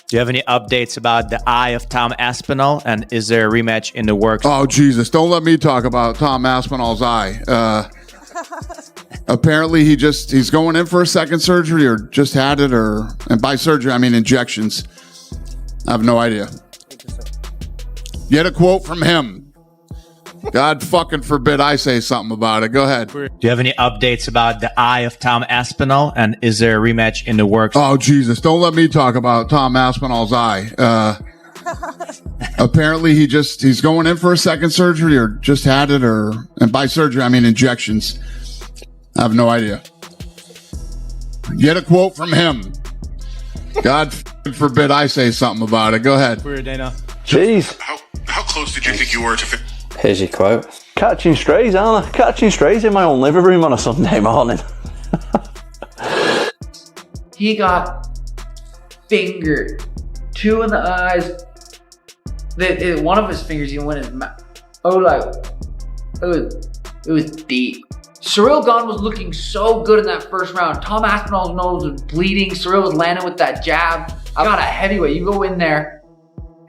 Do you have any updates about the eye of Tom Aspinall? And is there a rematch in the works? Oh, Jesus. Don't let me talk about Tom Aspinall's eye. Apparently he's going in for a second surgery or just had it, and by surgery, I mean injections. I have no idea. Get a quote from him. God fucking forbid I say something about it. Go ahead. Do you have any updates about the eye of Tom Aspinall? And is there a rematch in the works? Oh, Jesus. Don't let me talk about Tom Aspinall's eye. Apparently he's going in for a second surgery or just had it, and by surgery, I mean injections. I have no idea. Get a quote from him. God forbid I say something about it. Go ahead. Dana. Jeez. How close did you think you were to Here's your quote. Catching strays, aren't I? Catching strays in my own living room on a Sunday morning. He got fingered. 2 in the eyes. One of his fingers even went in his mouth. It was deep. Ciryl Gane was looking so good in that first round. Tom Aspinall's nose was bleeding. Ciryl was landing with that jab. I got a heavyweight. You go in there,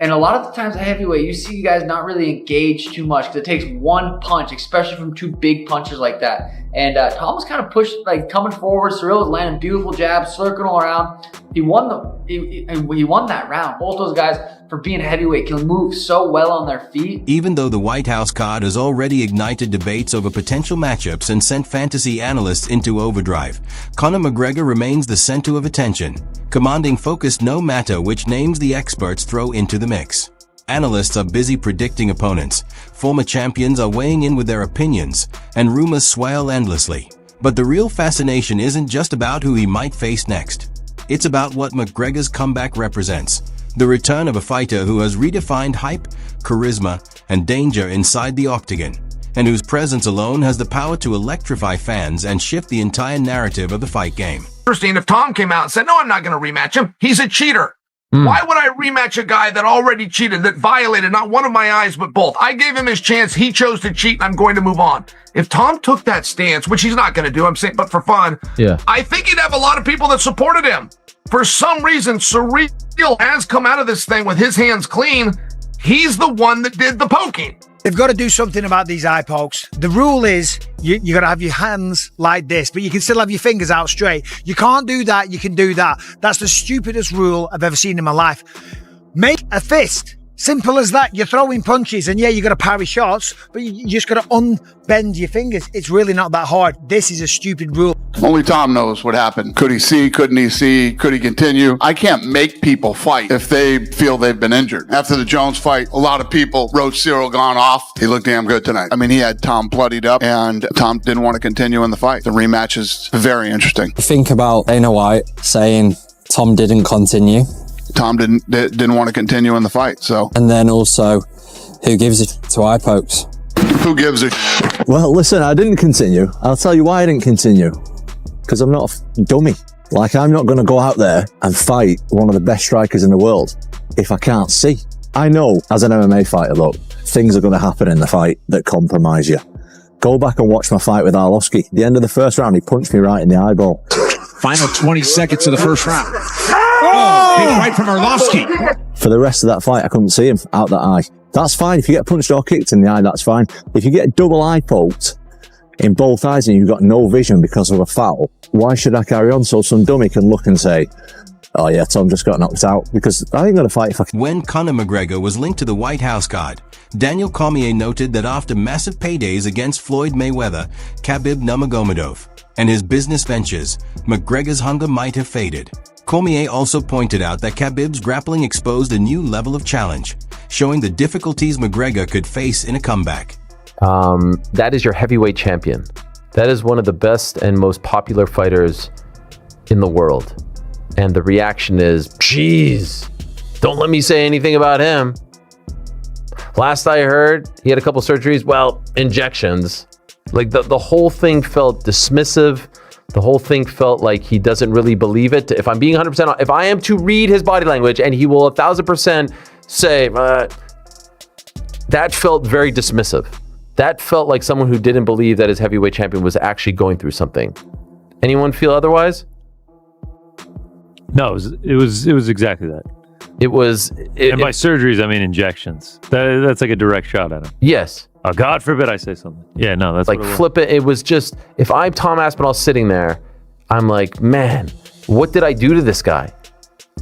and a lot of the times a heavyweight, you see guys not really engage too much because it takes one punch, especially from 2 big punches like that. And Tom was kind of pushed, like coming forward. Ciryl was landing beautiful jabs, circling all around. He won that round. Both those guys, for being heavyweight, can move so well on their feet. Even though the White House card has already ignited debates over potential matchups and sent fantasy analysts into overdrive, Conor McGregor remains the center of attention, commanding focus no matter which names the experts throw into the mix. Analysts are busy predicting opponents, former champions are weighing in with their opinions, and rumors swirl endlessly. But the real fascination isn't just about who he might face next. It's about what McGregor's comeback represents. The return of a fighter who has redefined hype, charisma, and danger inside the octagon, and whose presence alone has the power to electrify fans and shift the entire narrative of the fight game. If Tom came out and said, no, I'm not going to rematch him, he's a cheater. Why would I rematch a guy that already cheated, that violated not one of my eyes but both? I gave him his chance. He chose to cheat, and I'm going to move on. If Tom took that stance, which he's not going to do, I'm saying, but for fun, I think he'd have a lot of people that supported him. For some reason, Ciryl has come out of this thing with his hands clean. He's the one that did the poking. They've got to do something about these eye pokes. The rule is you got to have your hands like this, but you can still have your fingers out straight. You can't do that. You can do that. That's the stupidest rule I've ever seen in my life. Make a fist. Simple as that. You're throwing punches, and yeah, you got to parry shots, but you just got to unbend your fingers. It's really not that hard. This is a stupid rule. Only Tom knows what happened. Could he see? Couldn't he see? Could he continue? I can't make people fight if they feel they've been injured. After the Jones fight, a lot of people wrote Ciryl Gane off. He looked damn good tonight. I mean, he had Tom bloodied up, and Tom didn't want to continue in the fight. The rematch is very interesting. Think about Dana White saying Tom didn't continue. Tom didn't want to continue in the fight, so. And then also, who gives it to eye pokes? Who gives it? Well, listen, I didn't continue. I'll tell you why I didn't continue. Because I'm not a dummy. Like, I'm not going to go out there and fight one of the best strikers in the world if I can't see. I know, as an MMA fighter, look, things are going to happen in the fight that compromise you. Go back and watch my fight with Arlovski. At the end of the first round, he punched me right in the eyeball. Final 20 seconds of the first round. Oh, big right from Arlovski. For the rest of that fight, I couldn't see him out that eye. That's fine. If you get punched or kicked in the eye, that's fine. If you get double eye poked in both eyes and you've got no vision because of a foul, why should I carry on so some dummy can look and say, oh yeah, Tom just got knocked out? Because I ain't going to fight if I can. When Conor McGregor was linked to the White House card, Daniel Cormier noted that after massive paydays against Floyd Mayweather, Khabib Nurmagomedov, and his business ventures, McGregor's hunger might have faded. Cormier also pointed out that Khabib's grappling exposed a new level of challenge, showing the difficulties McGregor could face in a comeback. That is your heavyweight champion. That is one of the best and most popular fighters in the world. And the reaction is, geez, don't let me say anything about him. Last I heard, he had a couple surgeries, well, injections. Like the whole thing felt dismissive. The whole thing felt like he doesn't really believe it. If I'm being 100% honest, if I am to read his body language, and he will 1,000% say, that felt very dismissive. That felt like someone who didn't believe that his heavyweight champion was actually going through something. Anyone feel otherwise? No, it was exactly that. It was... and by surgeries, I mean injections. That's like a direct shot at him. Yes. Oh, God forbid I say something. Yeah, no, that's like flip it. It was just, if I'm Tom Aspinall sitting there, I'm like, man, what did I do to this guy?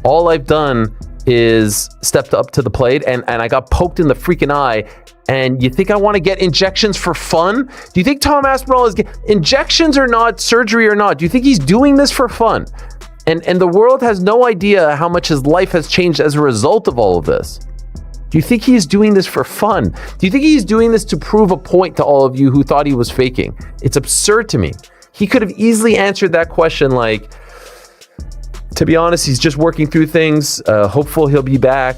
All I've done is stepped up to the plate and I got poked in the freaking eye. And you think I want to get injections for fun? Do you think Tom Aspinall is injections or not, surgery or not? Do you think he's doing this for fun? And the world has no idea how much his life has changed as a result of all of this. Do you think he's doing this for fun? Do you think he's doing this to prove a point to all of you who thought he was faking? It's absurd to me. He could have easily answered that question like, to be honest, he's just working through things. Hopeful he'll be back.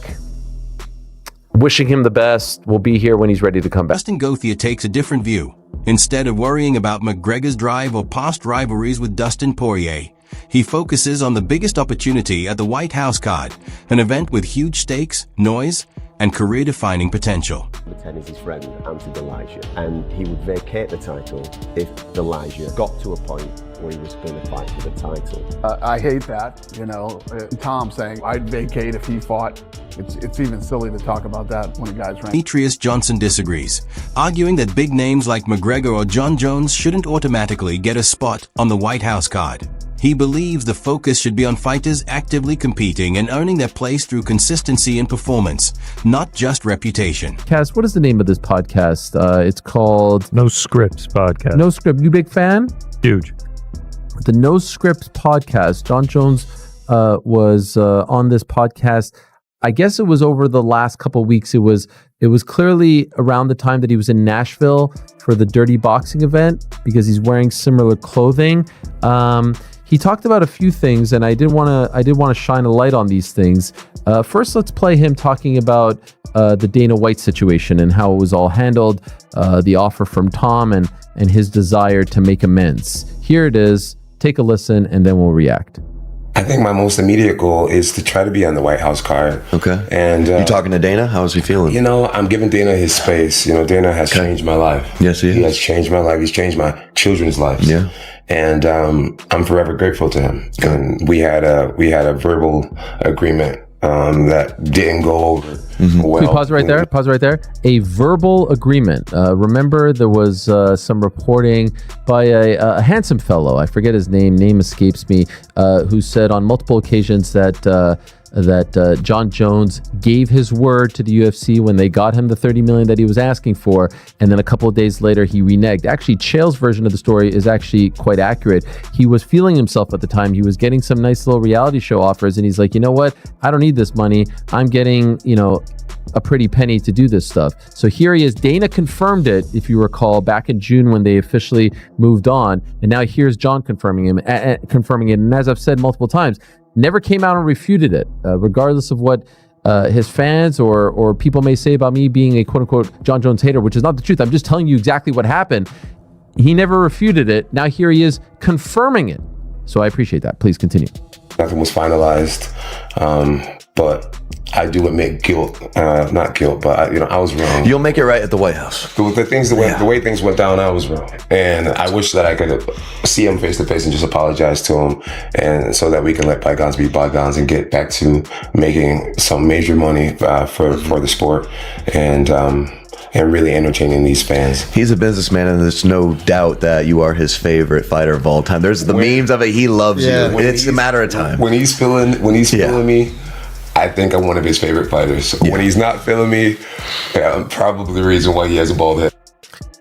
Wishing him the best. We'll be here when he's ready to come back. Dustin Gothia takes a different view. Instead of worrying about McGregor's drive or past rivalries with Dustin Poirier, he focuses on the biggest opportunity at the White House card, an event with huge stakes, noise, and career-defining potential. Tennis his friend answered Elijah, and he would vacate the title if Elijah got to a point where he was going to fight for the title. I hate that, you know, Tom saying I'd vacate if he fought. It's even silly to talk about that when a guy's ranked. Demetrius Johnson disagrees, arguing that big names like McGregor or Jon Jones shouldn't automatically get a spot on the White House card. He believes the focus should be on fighters actively competing and earning their place through consistency and performance, not just reputation. Kaz, what is the name of this podcast? It's called... No Scripts Podcast. No Script. You big fan? Huge. The No Scripts Podcast. Jon Jones was on this podcast. I guess it was over the last couple of weeks. It was clearly around the time that he was in Nashville for the Dirty Boxing event because he's wearing similar clothing. He talked about a few things, and I did want to shine a light on these things. First, let's play him talking about the Dana White situation and how it was all handled, the offer from Tom, and his desire to make amends. Here it is. Take a listen, and then we'll react. I think my most immediate goal is to try to be on the White House card. Okay. And you talking to Dana? How is he feeling? You know, I'm giving Dana his space. You know, Dana has changed my life. Yes, he has changed my life. He's changed my children's lives. Yeah. And I'm forever grateful to him. And we had a verbal agreement that didn't go over well. Can we pause right there? Pause right there. A verbal agreement. Remember, there was some reporting by a handsome fellow, I forget his name escapes me, who said on multiple occasions that Jon Jones gave his word to the UFC when they got him the $30 million that he was asking for, and then a couple of days later he reneged. Actually, Chael's version of the story is actually quite accurate. He was feeling himself at the time. He was getting some nice little reality show offers, and he's like, you know what? I don't need this money. I'm getting, a pretty penny to do this stuff. So here he is. Dana confirmed it, if you recall, back in June when they officially moved on, and now here's Jon confirming it. And as I've said multiple times, never came out and refuted it, regardless of what his fans or people may say about me being a quote-unquote Jon Jones hater, which is not the truth. I'm just telling you exactly what happened. He never refuted it. Now here he is confirming it. So I appreciate that. Please continue. Nothing was finalized, but I do admit guilt. Not guilt, but I was wrong. You'll make it right at the White House. The way things went down, I was wrong, and I wish that I could see him face to face and just apologize to him, and so that we can let bygones be bygones and get back to making some major money for the sport and really entertaining these fans. He's a businessman, and there's no doubt that you are his favorite fighter of all time. There's the memes of it. He loves you. It's a matter of time. When he's feeling me, I think I'm one of his favorite fighters. When he's not feeling me, I'm probably the reason why he has a bald head.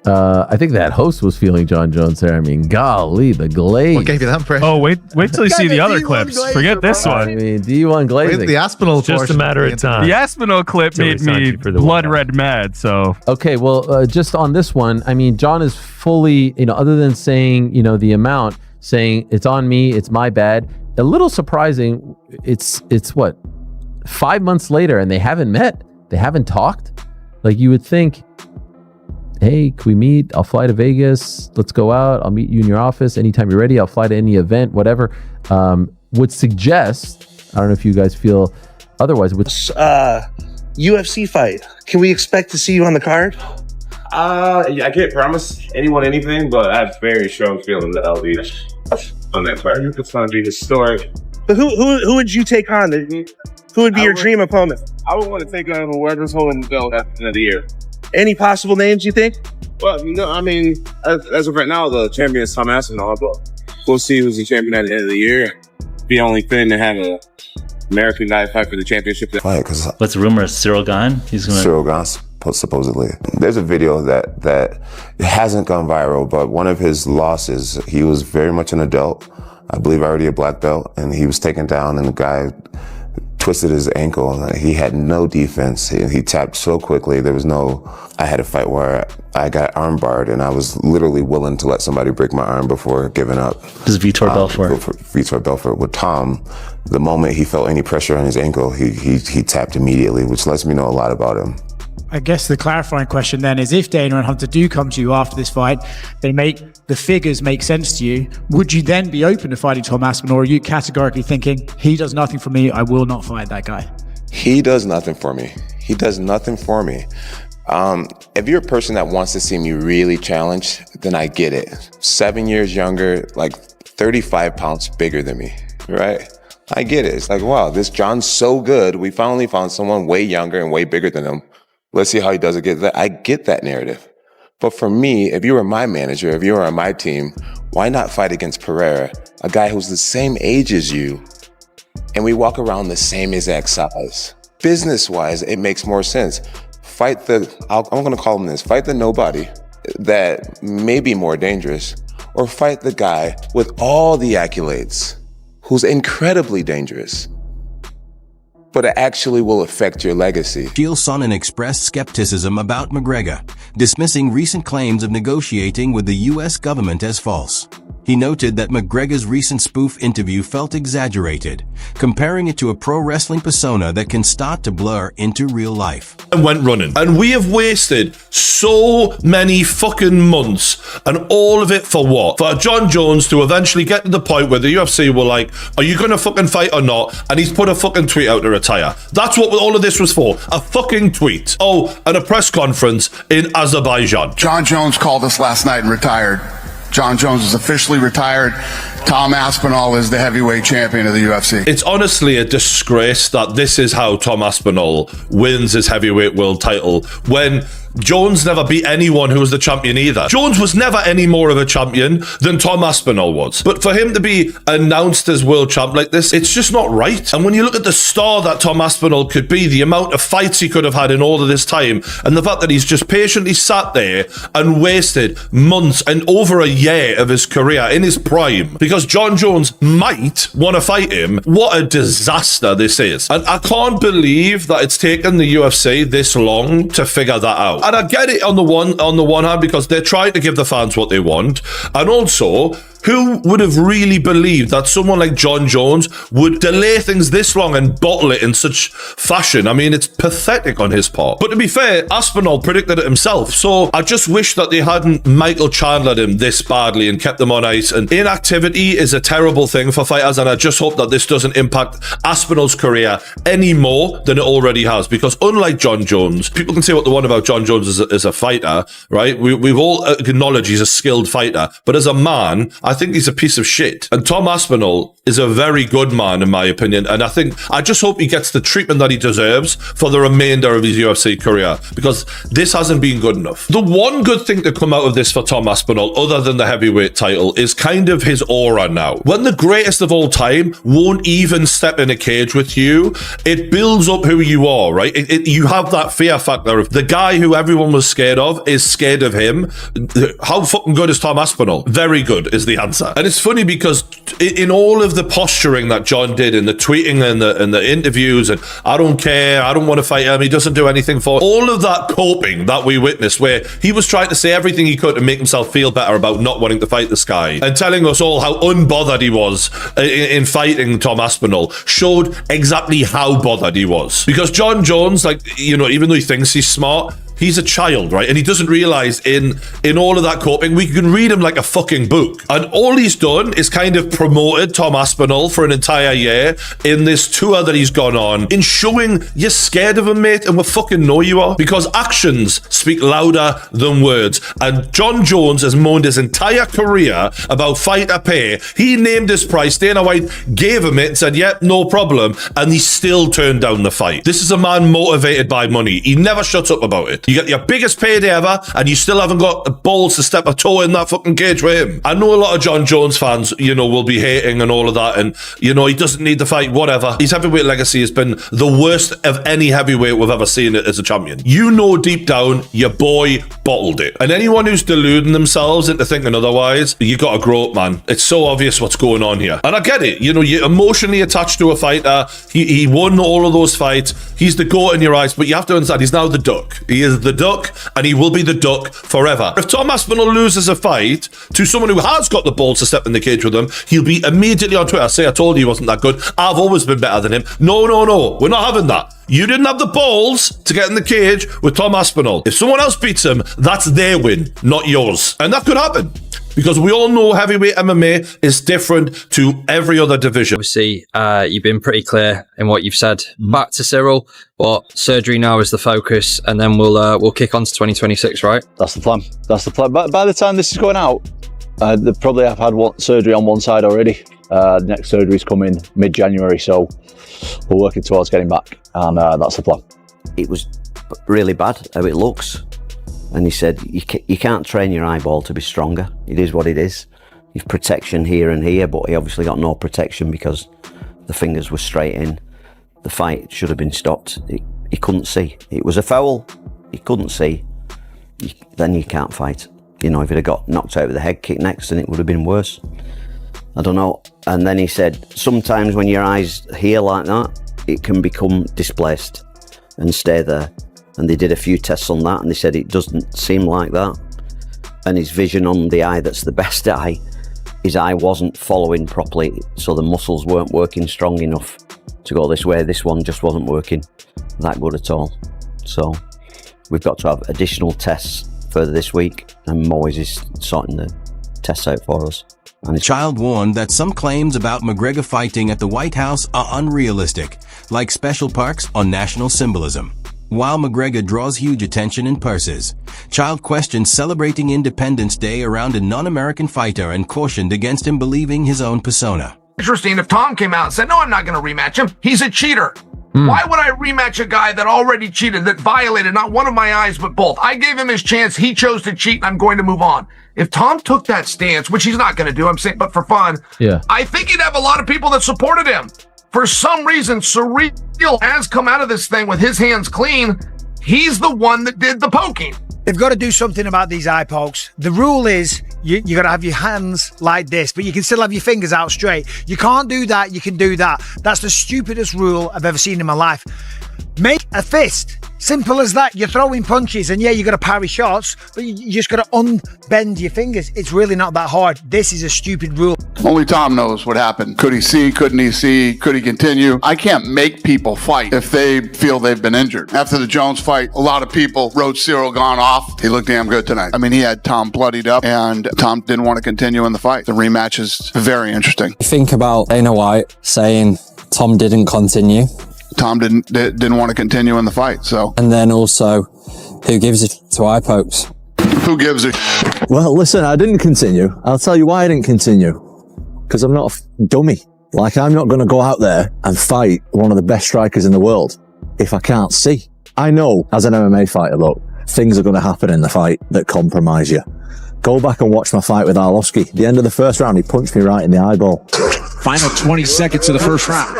I think that host was feeling Jon Jones there. I mean, golly, the glaze. What gave you that impression? Oh, wait till you see the other clips. Forget this one. I mean, D1 glazing. Wait, the Aspinall just a matter of time. The Aspinall clip made me blood red mad. So okay, well, just on this one, I mean, Jon is fully, other than saying, the amount, saying it's on me, it's my bad. A little surprising. It's what, 5 months later, and they haven't met. They haven't talked. Like you would think, hey, can we meet? I'll fly to Vegas. Let's go out. I'll meet you in your office anytime you're ready. I'll fly to any event, whatever. Would suggest, I don't know if you guys feel otherwise. UFC fight. Can we expect to see you on the card? I can't promise anyone anything, but I have very strong feeling that I'll be on that card. It's going to be historic. But who would you take on? Who would be your dream opponent? I would want to take on whoever's holding the belt at the end of the year. Any possible names you think? Well, I mean, as of right now, the champion is Tom Aspinall, but we'll see who's the champion at the end of the year. Be only fitting to have an American guy fight for the championship. What's the rumor? Cyril Gane? Cyril Gane, supposedly. There's a video that hasn't gone viral, but one of his losses, he was very much an adult. I believe already a black belt, and he was taken down, and the guy twisted his ankle, and he had no defense. He tapped so quickly. I had a fight where I got arm barred, and I was literally willing to let somebody break my arm before giving up. This is Vitor Belfort. Vitor Belfort. With Tom, the moment he felt any pressure on his ankle, he tapped immediately, which lets me know a lot about him. I guess the clarifying question then is, if Dana and Hunter do come to you after this fight, the figures make sense to you, would you then be open to fighting Tom Aspinall, or are you categorically thinking, he does nothing for me, I will not fight that guy? He does nothing for me. He does nothing for me. If you're a person that wants to see me really challenged, then I get it. 7 years younger, like 35 pounds bigger than me, right? I get it. It's like, wow, this John's so good. We finally found someone way younger and way bigger than him. Let's see how he does against that. I get that narrative. But for me, if you were my manager, if you were on my team, why not fight against Pereira, a guy who's the same age as you, and we walk around the same exact size? Business-wise, it makes more sense. Fight I'm going to call him this, fight the nobody that may be more dangerous, or fight the guy with all the accolades who's incredibly dangerous, but it actually will affect your legacy. Chael Sonnen expressed skepticism about McGregor, dismissing recent claims of negotiating with the U.S. government as false. He noted that McGregor's recent spoof interview felt exaggerated, comparing it to a pro wrestling persona that can start to blur into real life. And went running. And we have wasted so many fucking months, and all of it for what? For Jon Jones to eventually get to the point where the UFC were like, are you going to fucking fight or not? And he's put a fucking tweet out to retire. That's what all of this was for. A fucking tweet. Oh, and a press conference in Azerbaijan. Jon Jones called us last night and retired. Jon Jones is officially retired. Tom Aspinall is the heavyweight champion of the UFC. It's honestly a disgrace that this is how Tom Aspinall wins his heavyweight world title, when Jones never beat anyone who was the champion either. Jones was never any more of a champion than Tom Aspinall was. But for him to be announced as world champ like this, it's just not right. And when you look at the star that Tom Aspinall could be, the amount of fights he could have had in all of this time, and the fact that he's just patiently sat there and wasted months and over a year of his career in his prime because Jon Jones might want to fight him, what a disaster this is. And I can't believe that it's taken the UFC this long to figure that out. And I get it on the one hand, because they're trying to give the fans what they want, and also, who would have really believed that someone like Jon Jones would delay things this long and bottle it in such fashion? I mean, it's pathetic on his part. But to be fair, Aspinall predicted it himself, so I just wish that they hadn't Michael Chandlered him this badly and kept him on ice. And inactivity is a terrible thing for fighters, and I just hope that this doesn't impact Aspinall's career any more than it already has, because unlike Jon Jones, people can say what they want about Jon Jones as a fighter, right? We've all acknowledged he's a skilled fighter, but as a man, I think he's a piece of shit. And Tom Aspinall is a very good man, in my opinion. And I just hope he gets the treatment that he deserves for the remainder of his UFC career, because this hasn't been good enough. The one good thing to come out of this for Tom Aspinall, other than the heavyweight title, is kind of his aura now. When the greatest of all time won't even step in a cage with you, it builds up who you are, right? You have that fear factor of the guy who everyone was scared of is scared of him. How fucking good is Tom Aspinall? Very good is the answer. And it's funny because in all of the posturing that Jon did, in the tweeting and the interviews, and I don't care, I don't want to fight him, he doesn't do anything for all of that coping that we witnessed, where he was trying to say everything he could to make himself feel better about not wanting to fight this guy, and telling us all how unbothered he was in fighting Tom Aspinall, showed exactly how bothered he was. Because Jon Jones, like, you know, even though he thinks he's smart, he's a child, right? And he doesn't realize in all of that coping, we can read him like a fucking book. And all he's done is kind of promoted Tom Aspinall for an entire year in this tour that he's gone on, in showing you're scared of him, mate, and we fucking know you are, because actions speak louder than words. And Jon Jones has moaned his entire career about fighter pay. He named his price. Dana White gave him it and said, yep, no problem. And he still turned down the fight. This is a man motivated by money. He never shuts up about it. You get your biggest payday ever, and you still haven't got the balls to step a toe in that fucking cage with him. I know a lot of Jon Jones fans, will be hating and all of that, and, he doesn't need the fight, whatever. His heavyweight legacy has been the worst of any heavyweight we've ever seen as a champion. Deep down, your boy bottled it. And anyone who's deluding themselves into thinking otherwise, you gotta grow up, man. It's so obvious what's going on here. And I get it. You're emotionally attached to a fighter. He won all of those fights. He's the GOAT in your eyes, but you have to understand, he's now the duck. He is the duck, and he will be the duck forever. If Tom Aspinall loses a fight to someone who has got the balls to step in the cage with him, he'll be immediately on Twitter, say, I told you he wasn't that good. I've always been better than him. No. We're not having that. You didn't have the balls to get in the cage with Tom Aspinall. If someone else beats him, that's their win, not yours. And that could happen, because we all know heavyweight MMA is different to every other division. Obviously, you've been pretty clear in what you've said. Back to Cyril, but surgery now is the focus, and then we'll kick on to 2026, right? That's the plan. That's the plan. But by the time this is going out, they probably have had surgery on one side already. The next surgery's coming mid-January, so we're working towards getting back, and that's the plan. It was really bad how it looks, and he said you can't train your eyeball to be stronger. It is what it is. You've protection here and here, but he obviously got no protection because the fingers were straight in. The fight should have been stopped. He couldn't see. It was a foul. He couldn't see. Then you can't fight. If he'd have got knocked out with a head kick next, then it would have been worse. I don't know. And then he said, sometimes when your eyes here like that, it can become displaced and stay there. And they did a few tests on that, and they said it doesn't seem like that. And his vision on the eye that's the best eye, his eye wasn't following properly, so the muscles weren't working strong enough to go this way. This one just wasn't working that good at all. So we've got to have additional tests further this week, and Moyes is sorting the tests out for us. And Child warned that some claims about McGregor fighting at the White House are unrealistic, like special parks or national symbolism. While McGregor draws huge attention and purses, Child questioned celebrating Independence Day around a non-American fighter and cautioned against him believing his own persona. Interesting if Tom came out and said, no, I'm not going to rematch him. He's a cheater. Why would I rematch a guy that already cheated, that violated not one of my eyes but both? I gave him his chance. He chose to cheat, and I'm going to move on. If Tom took that stance, which he's not going to do, I'm saying, but for fun, I think he'd have a lot of people that supported him. For some reason, Surreal has come out of this thing with his hands clean. He's the one that did the poking. They've got to do something about these eye pokes. The rule is you got to have your hands like this, but you can still have your fingers out straight. You can't do that. You can do that. That's the stupidest rule I've ever seen in my life. Make a fist. Simple as that. You're throwing punches, and you got to parry shots, but you just got to unbend your fingers. It's really not that hard. This is a stupid rule. Only Tom knows what happened. Could he see? Couldn't he see? Could he continue? I can't make people fight if they feel they've been injured. After the Jones fight, a lot of people wrote Cyril Gane off. He looked damn good tonight. I mean, he had Tom bloodied up, and Tom didn't want to continue in the fight. The rematch is very interesting. Think about Dana White saying Tom didn't continue. Tom didn't want to continue in the fight, so. And then also, who gives it to eye pokes? Who gives it? Well, listen, I didn't continue. I'll tell you why I didn't continue. Because I'm not a dummy. I'm not going to go out there and fight one of the best strikers in the world if I can't see. I know, as an MMA fighter, look, things are going to happen in the fight that compromise you. Go back and watch my fight with Arlovski. The end of the first round, he punched me right in the eyeball. Final 20 seconds of the first round.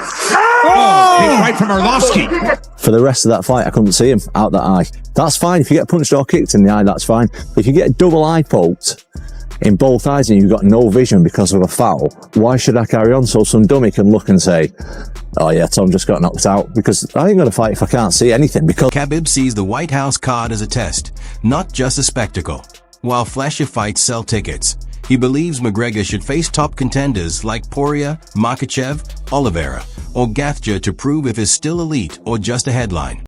Oh, big right from Arlovski. For the rest of that fight, I couldn't see him out that eye. That's fine. If you get punched or kicked in the eye, that's fine. But if you get double eye poked in both eyes and you've got no vision because of a foul, why should I carry on so some dummy can look and say, oh yeah, Tom just got knocked out? Because I ain't going to fight if I can't see anything. Because Khabib sees the White House card as a test, not just a spectacle. While flashy fights sell tickets, he believes McGregor should face top contenders like Poirier, Makhachev, Oliveira, or Gathja to prove if he's still elite or just a headline.